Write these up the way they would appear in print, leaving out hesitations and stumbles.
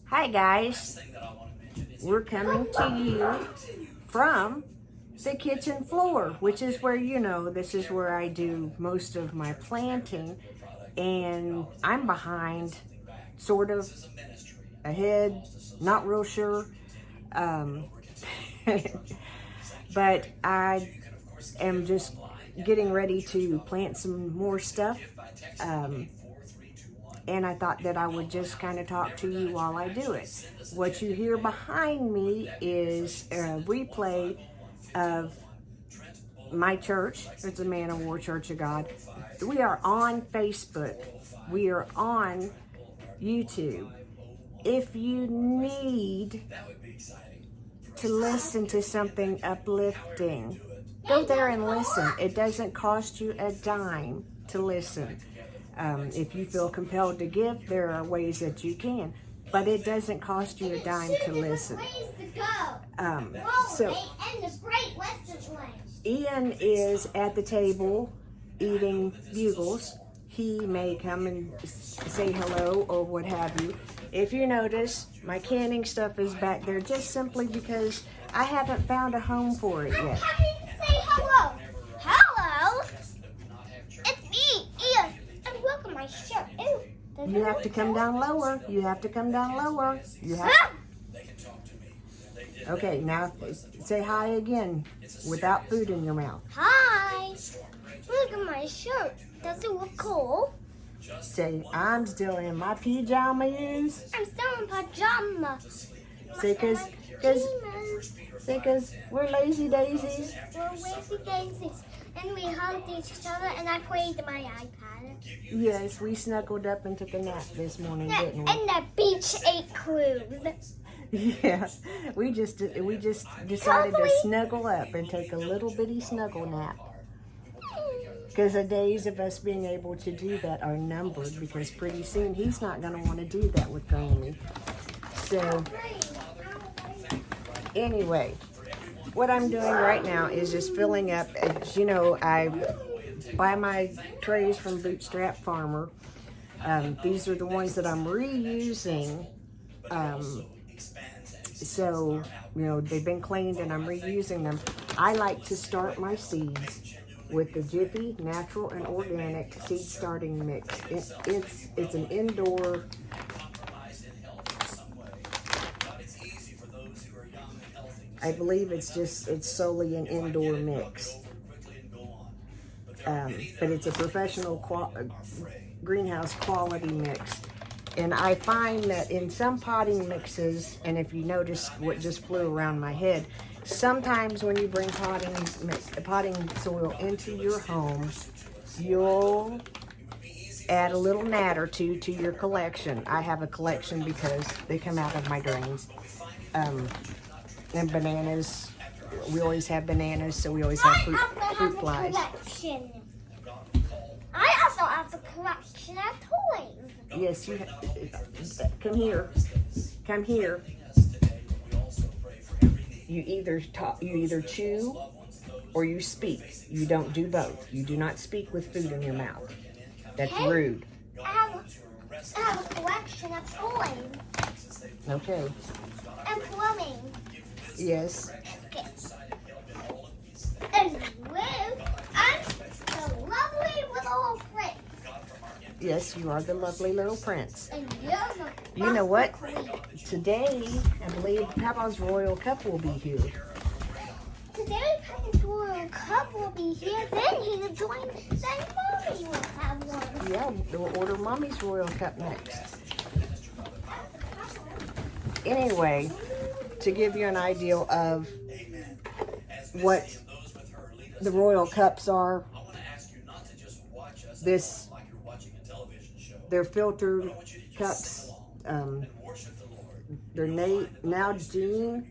Hi guys, we're coming to you from the kitchen floor, which is where, this is where I do most of my planting, and I'm behind, sort of, ahead, not real sure, but I am just getting ready to plant some more stuff, and I thought that I would just kind of talk to you while I do it. What you hear behind me is a replay of my church. It's a Man of War Church of God. We are on Facebook. We are on YouTube. If you need to listen to something uplifting, go there and listen. It doesn't cost you a dime to listen. If you feel compelled to give, there are ways that you can, but it doesn't cost you a dime to listen. So Ian is at the table eating bugles. He may come and say hello or what have you. If you notice, my canning stuff is back there just simply because I haven't found a home for it yet. Say hello. Hello. It's me, Ian, and welcome my show. Ew. You have to come down lower. You have to come down lower. You have. Okay, now say hi again without food in your mouth. Hi. Look at my shirt. Does it look cool? Say, I'm still in my pajamas. I'm still in pajamas. Say, because we're lazy daisies. We're lazy daisies. And we hugged each other, and I played my iPad. Yes, we snuggled up and took a nap this morning, didn't we? And the beach ate cruise. Yeah, we just decided to snuggle up and take a little bitty snuggle nap. Because the days of us being able to do that are numbered, because pretty soon he's not going to want to do that with Granny. So, anyway, what I'm doing right now is just filling up. As you know, I buy my trays from Bootstrap Farmer. These are the ones that I'm reusing. So, they've been cleaned and I'm reusing them. I like to start my seeds with the Jiffy Natural and Organic Seed Starting Mix. It's an indoor. I believe it's solely an indoor mix. But it's a professional greenhouse quality mix. And I find that in some potting mixes, and if you notice what just flew around my head, sometimes when you bring potting soil into your home, you'll add a little gnat or two to your collection. I have a collection because they come out of my drains. And bananas, we always have bananas, so we always have fruit flies. I also have a collection of toys. Yes, you have. Come here. Come here. You either chew or you speak. You don't do both. You do not speak with food in your mouth. That's rude. I have a collection of toys. Okay. And plumbing. Yes. And I'm the lovely little prince. Yes, you are the lovely little prince. And you're the You know what? queen. Today, I believe Papa's Royal Cup will be here. Today, Papa's Royal Cup will be here. Then he'll join. Then Mommy will have one. Yeah, we'll order Mommy's Royal Cup next. Anyway, to give you an idea of what the Royal Cups are, they're filtered cups. They're now Gene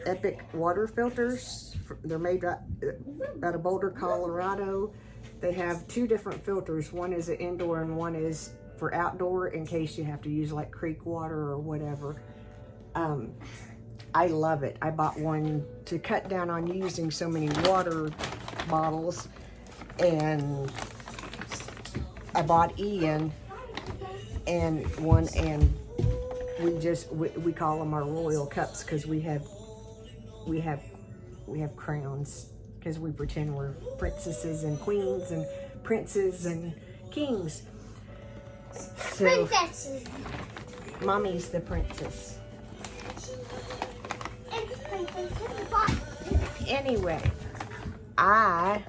Epic water filters. They're made out of Boulder, Colorado. They have two different filters. One is an indoor and one is for outdoor in case you have to use like creek water or whatever. I love it. I bought one to cut down on using so many water bottles, and I bought Ian and we call them our royal cups because we have crowns because we pretend we're princesses and queens and princes and kings. So, Princesses. Mommy's the princess. It's Princess Pop. Anyway, I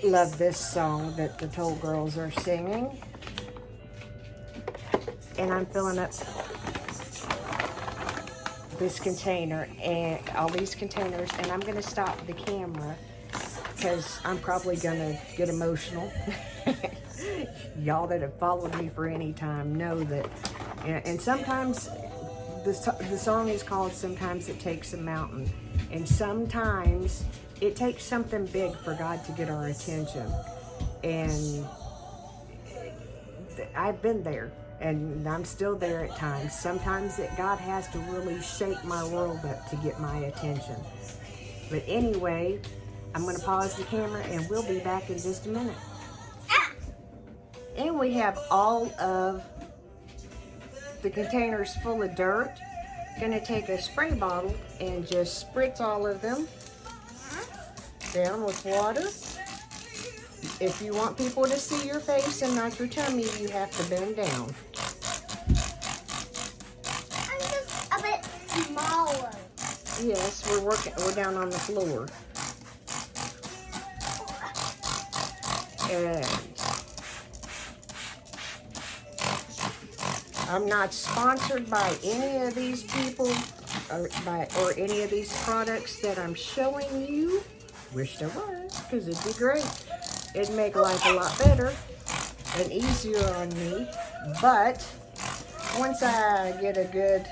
love this song that the Toll Girls are singing. And I'm filling up this container and all these containers, and I'm going to stop the camera because I'm probably going to get emotional. Y'all that have followed me for any time know that, and sometimes the song is called Sometimes It Takes a Mountain, and sometimes it takes something big for God to get our attention. And I've been there, and I'm still there at times. Sometimes God has to really shake my world up to get my attention. But anyway, I'm going to pause the camera and we'll be back in just a minute. And we have all of the containers full of dirt. Going to take a spray bottle and just spritz all of them down with water. If you want people to see your face and not your tummy, you have to bend down. I'm just a bit smaller. Yes, we're down on the floor. And I'm not sponsored by any of these people or any of these products that I'm showing you. Wish there was, because it'd be great. It'd make life a lot better and easier on me. But once I get a good,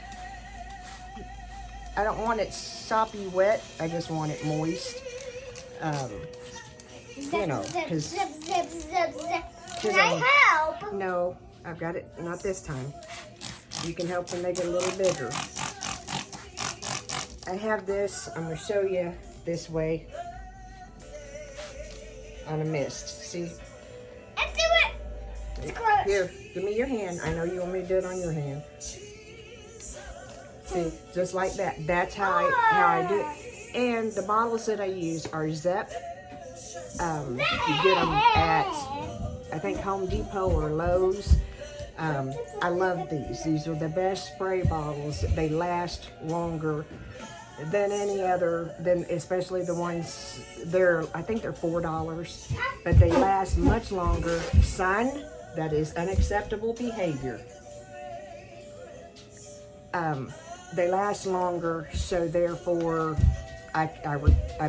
I don't want it soppy wet. I just want it moist. You know, because Can I help? No, I've got it. Not this time. You can help them make it a little bigger. I have this. I'm going to show you this way on a mist. See? Let's do it. It's gross. Here, give me your hand. I know you want me to do it on your hand. See, just like that. That's how I do it. And the bottles that I use are Zep. You get them at, I think, Home Depot or Lowe's. I love these. These are the best spray bottles. They last longer than any other, especially the ones, I think they're $4, but they last much longer. Son, that is unacceptable behavior. They last longer, so therefore I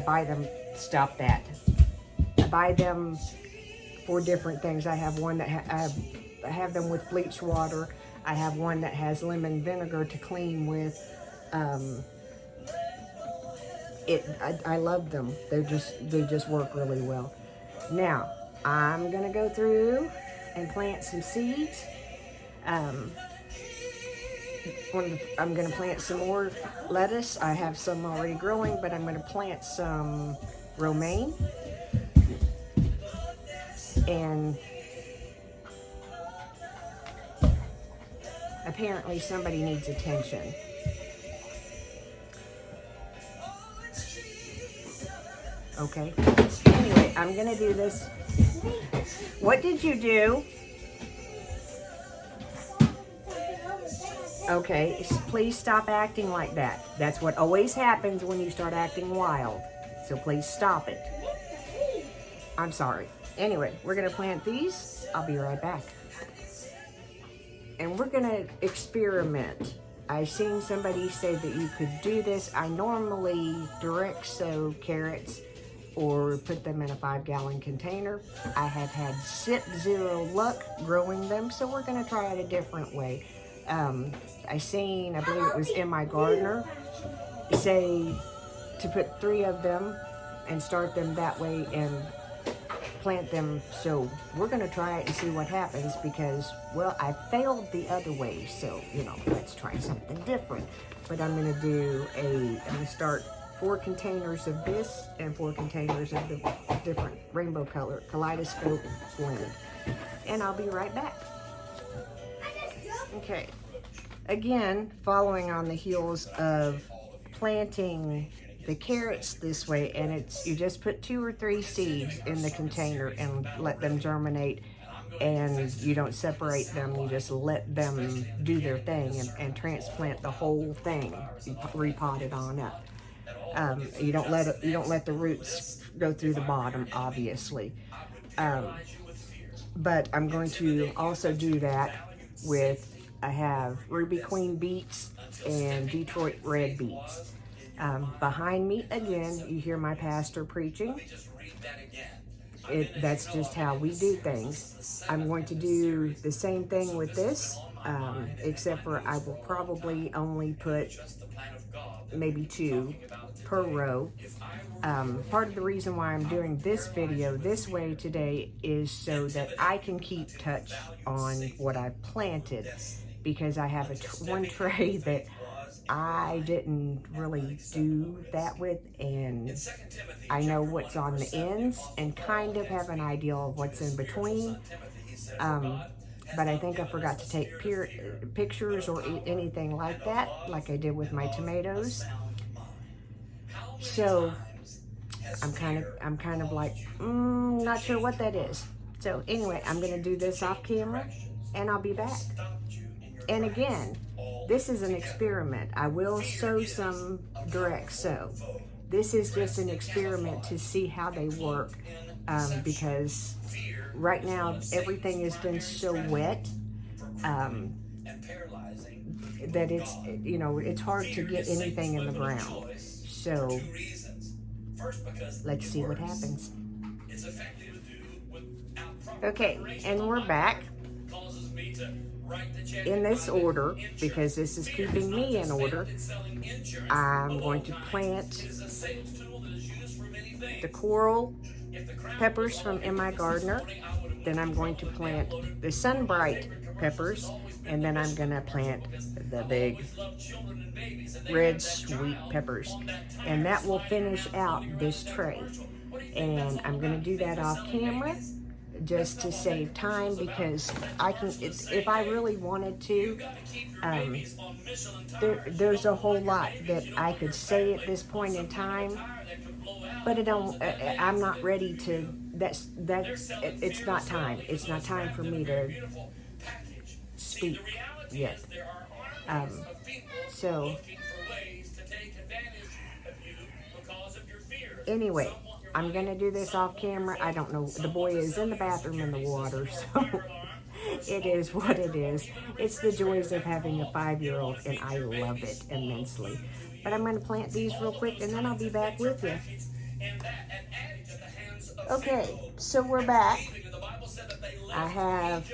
buy them. Stop that. I buy them for different things. I have one that I have them with bleach water. I have one that has lemon vinegar to clean with. I love them. They just work really well. Now I'm gonna go through and plant some seeds. I'm gonna plant some more lettuce. I have some already growing, but I'm gonna plant some romaine. And apparently somebody needs attention. Okay. Anyway, I'm going to do this. What did you do? Okay, please stop acting like that. That's what always happens when you start acting wild. So please stop it. I'm sorry. Anyway, we're going to plant these. I'll be right back. And we're going to experiment. I seen somebody say that you could do this. I normally direct sow carrots or put them in a 5-gallon container. I have had zero luck growing them, so we're going to try it a different way. I believe it was in my gardener, say to put 3 of them and start them that way and plant them. So we're going to try it and see what happens because, well, I failed the other way. So, let's try something different. But I'm going to start 4 containers of this and 4 containers of the different rainbow color kaleidoscope blend. And I'll be right back. Okay, again, following on the heels of planting the carrots this way, and you just put 2 or 3 seeds in the container and let them germinate, and you don't separate them, you just let them do their thing and transplant the whole thing. You repot it on up. You don't let the roots go through the bottom, obviously. But I'm going to also do that with, I have Ruby Queen beets and Detroit red beets. Behind me, again, you hear my pastor preaching. That's just how we do things. I'm going to do the same thing with this, except for I will probably only put maybe 2 per row. Part of the reason why I'm doing this video this way today is so that I can keep touch on what I've planted, because I have one tray that I didn't really do that with, and I know what's on the ends and kind of have an idea of what's in between. But I think I forgot to take pictures or anything like that, like I did with my tomatoes. So I'm kind of like, not sure what that is. So anyway, I'm gonna do this off camera and I'll be back. And again, this is an experiment. I will sow some direct sow. This is just an experiment to see how they work, because right now everything has been so wet that it's hard to get anything in the ground. So let's see what happens. Okay, and we're back in this order, because this is keeping me in order. I'm going to plant the coral peppers from M.I. Gardner. Then I'm going to plant the Sunbright peppers, and then I'm going to plant the big red sweet peppers, and that will finish out this tray. And I'm going to do that off camera just to save time, because if I really wanted to, there's a whole lot that I could say at this point in time, but I'm not ready to. It's not time. It's not time for me to speak yet. So anyway, I'm gonna do this off camera. I don't know. The boy is in the bathroom in the water, so it is what it is. It's the joys of having a 5-year-old, and I love it immensely. But I'm gonna plant these real quick, and then I'll be back with you. Okay, so we're back. I have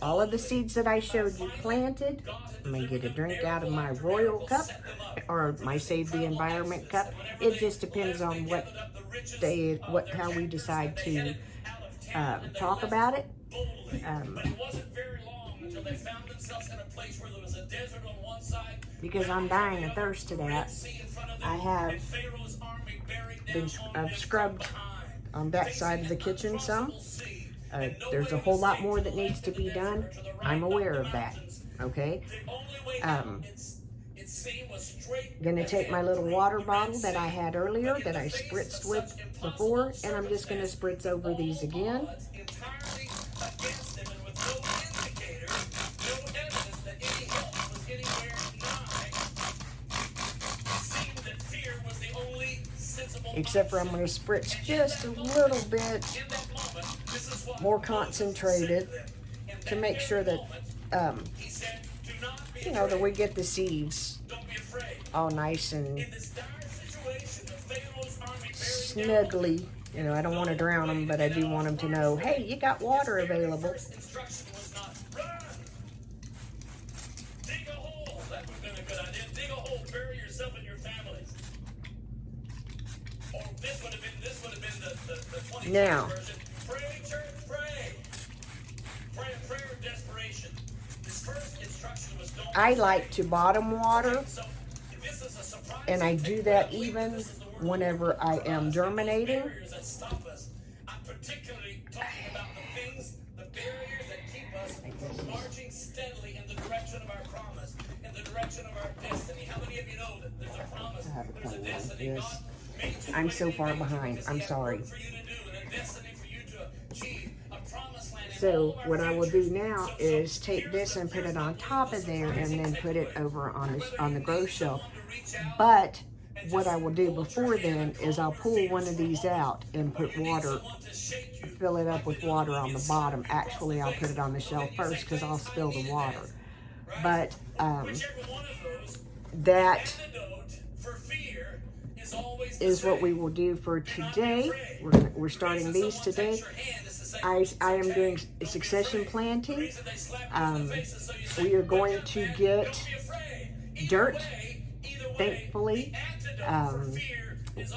all of the seeds that I showed you planted. I'm gonna get a drink out of my Royal cup or my Save the Environment cup. It just depends on how we decide to talk about it. Because I'm dying of thirst to that. I've scrubbed on that side of the kitchen some. There's a whole lot more that needs to be done. I'm aware of that, okay? Gonna take my little water bottle that I had earlier that I spritzed with before, and I'm just gonna spritz over these again. Except for I'm going to spritz just a little bit more concentrated to make sure that, that we get the seeds all nice and snugly. I don't want to drown them, but I do want them to know, hey, you got water available. Now, I like to bottom water, and I do that even whenever I am germinating. I'm particularly talking about the things, the barriers that keep us from marching steadily in the direction of our promise, in the direction of our destiny. How many of you know that there's a promise, there's a destiny? God made you I'm so far behind. I'm sorry. for you to do and a destiny for you to achieve, a promised land. So what I will do now is take this and put it on top of there, and then put it over on the grow shelf. But what I will do before then is I'll pull one of these out and put water, fill it up with water on the bottom. Actually, I'll put it on the shelf first because I'll spill the water. But that is what we will do for today. We're starting these today. I am doing succession planting. We are going to get dirt, thankfully,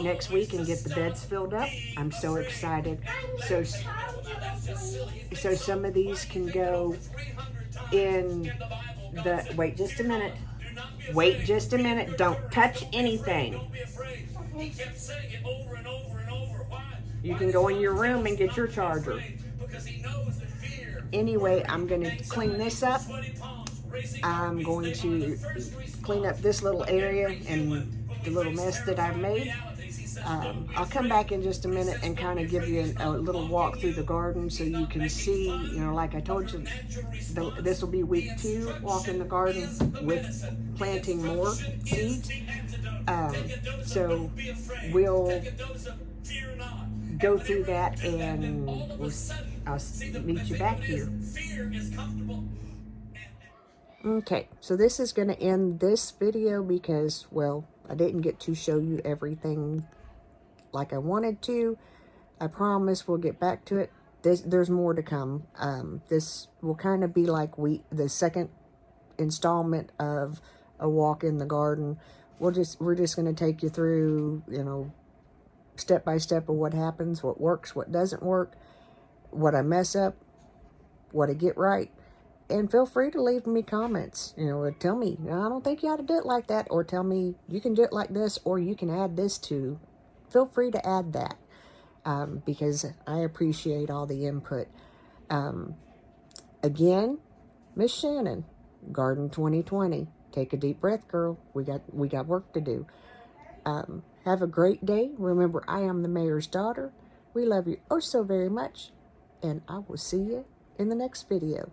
next week, and get the beds filled up. I'm so excited. So some of these can go in the, wait just a minute. Wait just a minute. Don't touch anything. You can go in your room and get your charger. Anyway, I'm going to clean this up. I'm going to clean up this little area and the little mess that I've made. I'll come back in just a minute and kind of give you a little walk through the garden so you can see, you know, like I told you, this will be week 2, walk in the garden with planting more seeds. So we'll go through that, and I'll meet you back here. Okay, so this is going to end this video because, well, I didn't get to show you everything like I wanted to. I promise we'll get back to it. There's more to come. This will kind of be like the second installment of a walk in the garden. We're just going to take you through, you know, step by step of what happens, what works, what doesn't work, what I mess up, what I get right. And feel free to leave me comments, you know, or tell me, I don't think you ought to do it like that, or tell me you can do it like this, or you can add this to. Feel free to add that, because I appreciate all the input. Again, Miss Shannon, Garden 2020. Take a deep breath, girl. We got work to do. Have a great day. Remember, I am the mayor's daughter. We love you oh so very much, and I will see you in the next video.